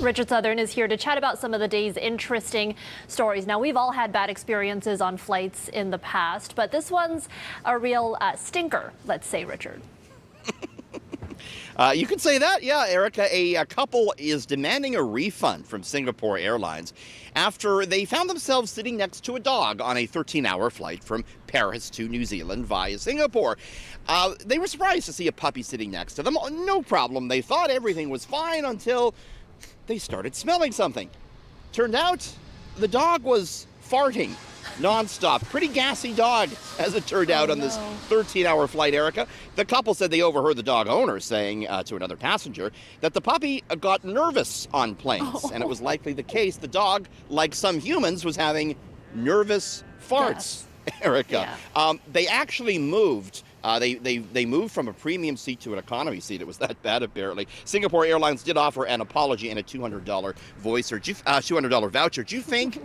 Richard Southern is here to chat about some of the day's interesting stories. Now, we've all had bad experiences on flights in the past, but this one's a real stinker, let's say, Richard. You could say that, yeah, Erica. A couple is demanding a refund from Singapore Airlines after they found themselves sitting next to a dog on a 13-hour flight from Paris to New Zealand via Singapore. They were surprised to see a puppy sitting next to them. No problem. They thought everything was fine until they started smelling something. Turned out the dog was farting nonstop. Pretty gassy dog, as it turned out on this 13-hour flight, Erica. The couple said they overheard the dog owner saying to another passenger that the puppy got nervous on planes, and it was likely the case the dog, like some humans, was having nervous farts. Yes. Erica. Yeah. They actually moved. They moved from a premium seat to an economy seat. It was that bad, apparently. Singapore Airlines did offer an apology and a $200 $200 voucher. Do you think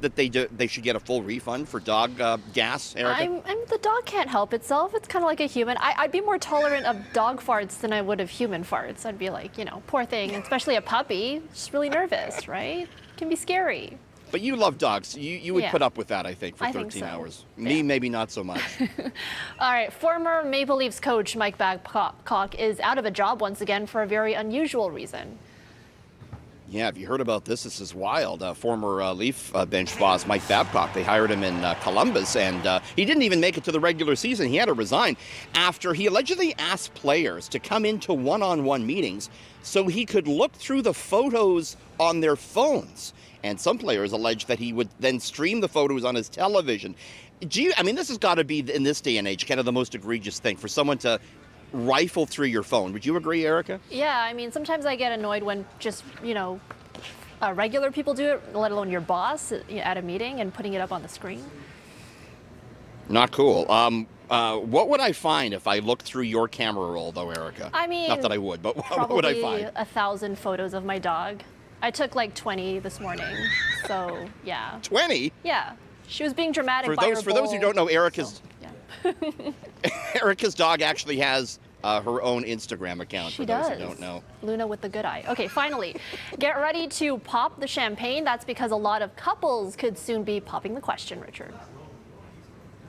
that they should get a full refund for dog gas, Erica? The dog can't help itself. It's kind of like a human. I'd be more tolerant of dog farts than I would of human farts. I'd be like, poor thing, especially a puppy. Just really nervous, right? It can be scary. But you love dogs. You would put up with that, I think, for 13 hours. Me, maybe not so much. All right. Former Maple Leafs coach Mike Babcock is out of a job once again for a very unusual reason. Yeah, have you heard about this? This is wild. Former Leaf bench boss Mike Babcock, they hired him in Columbus, and he didn't even make it to the regular season. He had to resign after he allegedly asked players to come into one-on-one meetings so he could look through the photos on their phones. And some players allege that he would then stream the photos on his television. This has got to be, in this day and age, kind of the most egregious thing for someone to rifle through your phone. Would you agree, Erica? Yeah, sometimes I get annoyed when just, regular people do it, let alone your boss at a meeting and putting it up on the screen. Not cool. What would I find if I looked through your camera roll, though, Erica? Not that I would, but what would I find? Probably 1,000 photos of my dog. I took like 20 this morning, so yeah. 20? Yeah. She was being dramatic For those who don't know, Erica's Erica's dog actually has her own Instagram account. She does. Those who don't know. Luna with the good eye. Okay, finally, get ready to pop the champagne. That's because a lot of couples could soon be popping the question, Richard.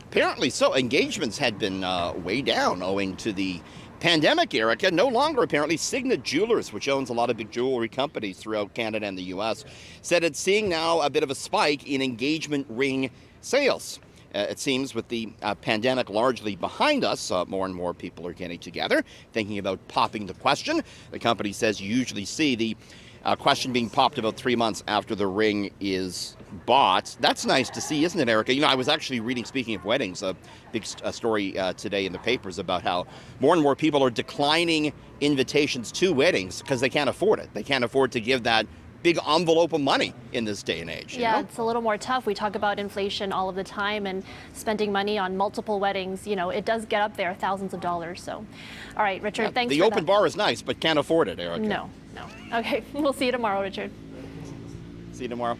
Apparently so. Engagements had been way down owing to the pandemic, Erica. No longer, apparently. Signet Jewelers, which owns a lot of big jewelry companies throughout Canada and the U.S., said it's seeing now a bit of a spike in engagement ring sales. It seems with the pandemic largely behind us, more and more people are getting together, thinking about popping the question. The company says you usually see the question being popped about 3 months after the ring is bought. That's nice to see, isn't it, Erica? I was actually reading, speaking of weddings, a big story today in the papers about how more and more people are declining invitations to weddings because they can't afford it. They can't afford to give that big envelope of money in this day and age. Yeah, it's a little more tough. We talk about inflation all of the time and spending money on multiple weddings. It does get up there, thousands of dollars. So, all right, Richard, thanks for that. The open bar is nice, but can't afford it, Erica. No. Okay, we'll see you tomorrow, Richard. See you tomorrow.